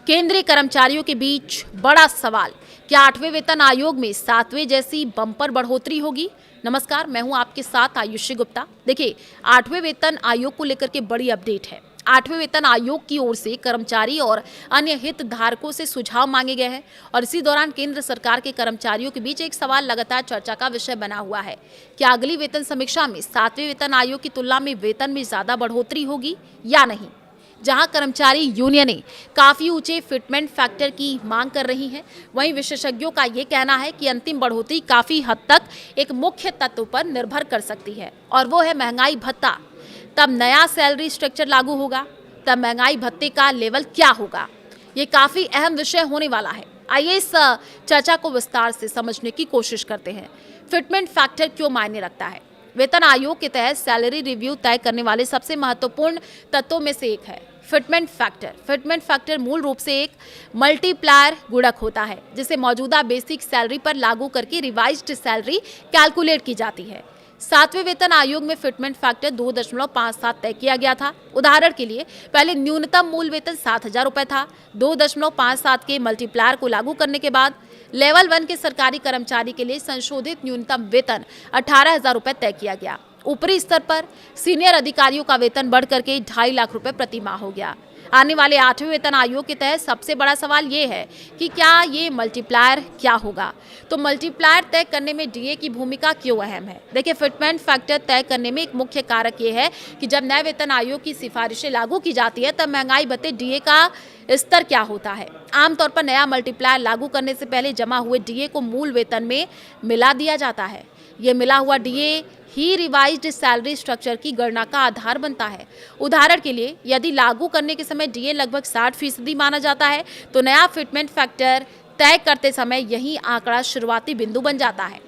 केंद्रीय कर्मचारियों के बीच बड़ा सवाल, क्या 8वें वेतन आयोग में 7वें जैसी बम्पर बढ़ोतरी होगी? नमस्कार, मैं हूं आपके साथ आयुषी गुप्ता। देखिए, 8वें वेतन आयोग को लेकर के बड़ी अपडेट है। 8वें वेतन आयोग की ओर से कर्मचारी और अन्य हितधारकों से सुझाव मांगे गए हैं और इसी दौरान केंद्र सरकार के कर्मचारियों के बीच एक सवाल लगातार चर्चा का विषय बना हुआ है। क्या अगली वेतन समीक्षा में 7वें वेतन आयोग की तुलना में वेतन में ज्यादा बढ़ोतरी होगी या नहीं? जहां कर्मचारी यूनियनें काफी ऊंचे फिटमेंट फैक्टर की मांग कर रही हैं, वहीं विशेषज्ञों का ये कहना है कि अंतिम बढ़ोतरी काफी हद तक एक मुख्य तत्व पर निर्भर कर सकती है और वो है महंगाई भत्ता। तब नया सैलरी स्ट्रक्चर लागू होगा, तब महंगाई भत्ते का लेवल क्या होगा, ये काफी अहम विषय होने वाला है। आइए इस चर्चा को विस्तार से समझने की कोशिश करते हैं। फिटमेंट फैक्टर क्यों मायने रखता है? वेतन आयोग के तहत सैलरी रिव्यू तय करने वाले सबसे महत्वपूर्ण तत्वों में से एक है फिटमेंट फैक्टर। फिटमेंट फैक्टर मूल रूप से एक मल्टीप्लायर गुणक होता है जिसे मौजूदा बेसिक सैलरी पर लागू करके रिवाइज्ड सैलरी कैलकुलेट की जाती है। 7वें वेतन आयोग में फिटमेंट फैक्टर 2.57 तय किया गया था। उदाहरण के लिए, पहले न्यूनतम मूल वेतन 7,000 रुपए था। 2.57 के मल्टीप्लायर को लागू करने के बाद लेवल 1 के सरकारी कर्मचारी के लिए संशोधित न्यूनतम वेतन 18,000 रुपए तय किया गया। ऊपरी स्तर पर सीनियर अधिकारियों का वेतन बढ़ करके 2.5 लाख रुपए प्रति माह हो गया। आने वाले 8वें वेतन आयोग के तहत सबसे बड़ा सवाल ये है कि क्या ये मल्टीप्लायर क्या होगा। तो मल्टीप्लायर तय करने में डीए की भूमिका क्यों अहम है? देखिए, फिटमेंट फैक्टर तय करने में एक मुख्य कारक ये है कि जब नए वेतन आयोग की सिफारिशें लागू की जाती है तब महंगाई भत्ते डीए का स्तर क्या होता है। आमतौर पर नया मल्टीप्लायर लागू करने से पहले जमा हुए डीए को मूल वेतन में मिला दिया जाता है। ये मिला हुआ डीए ही रिवाइज्ड सैलरी स्ट्रक्चर की गणना का आधार बनता है। उदाहरण के लिए, यदि लागू करने के समय डीए लगभग 60% माना जाता है तो नया फिटमेंट फैक्टर तय करते समय यही आंकड़ा शुरुआती बिंदु बन जाता है।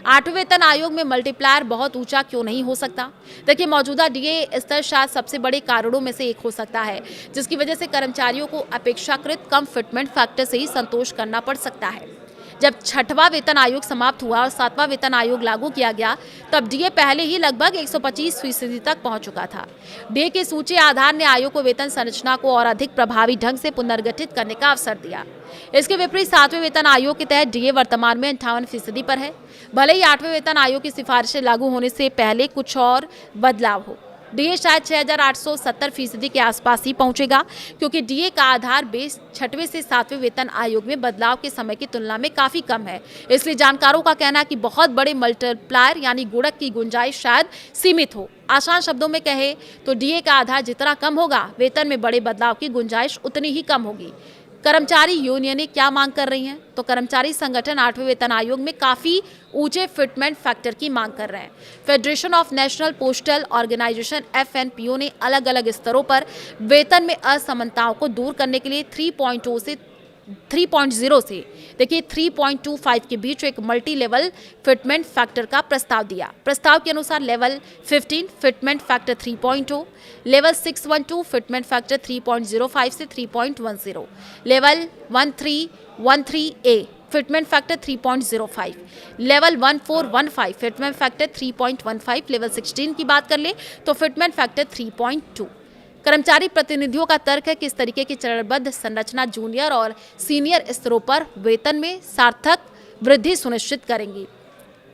8वें वेतन आयोग में मल्टीप्लायर बहुत ऊंचा क्यों नहीं हो सकता? देखिए, मौजूदा डीए स्तर शायद सबसे बड़े कारणों में से एक हो सकता है जिसकी वजह से कर्मचारियों को अपेक्षाकृत कम फिटमेंट फैक्टर से ही संतोष करना पड़ सकता है। जब 6वां वेतन आयोग समाप्त हुआ और 7वां वेतन आयोग लागू किया गया तब डीए पहले ही लगभग 125% तक पहुंच चुका था। डीए के सूची आधार ने आयोग को वेतन संरचना को और अधिक प्रभावी ढंग से पुनर्गठित करने का अवसर दिया। इसके विपरीत 7वें वेतन आयोग के तहत डीए वर्तमान में 58% पर है। भले ही 8वें वेतन आयोग की सिफारिशें लागू होने से पहले कुछ और बदलाव हो, डीए शायद 6,870% के आसपास ही पहुंचेगा क्योंकि डीए का आधार बेस 6वें से 7वें वेतन आयोग में बदलाव के समय की तुलना में काफी कम है। इसलिए जानकारों का कहना है कि बहुत बड़े मल्टीप्लायर यानी गुणक की गुंजाइश शायद सीमित हो। आसान शब्दों में कहे तो डीए का आधार जितना कम होगा, वेतन में बड़े बदलाव की गुंजाइश उतनी ही कम होगी। कर्मचारी यूनियनें क्या मांग कर रही हैं? तो कर्मचारी संगठन 8वें वेतन आयोग में काफी ऊंचे फिटमेंट फैक्टर की मांग कर रहे हैं। Federation of national postal organisation FNPO ने अलग अलग स्तरों पर वेतन में असमानताओं को दूर करने के लिए 3.0 से 3.25 के बीच एक मल्टी लेवल फिटमेंट फैक्टर का प्रस्ताव दिया। प्रस्ताव के अनुसार level 15 fitment factor 3.0, level 612 fitment factor 3.05 से 3.10, level 1313A fitment factor 3.05, level 1415 fitment factor 3.15, level 16 की बात कर ले तो फिटमेंट फैक्टर 3.2। कर्मचारी प्रतिनिधियों का तर्क है कि इस तरीके की चरणबद्ध संरचना जूनियर और सीनियर स्तरों पर वेतन में सार्थक वृद्धि सुनिश्चित करेंगी।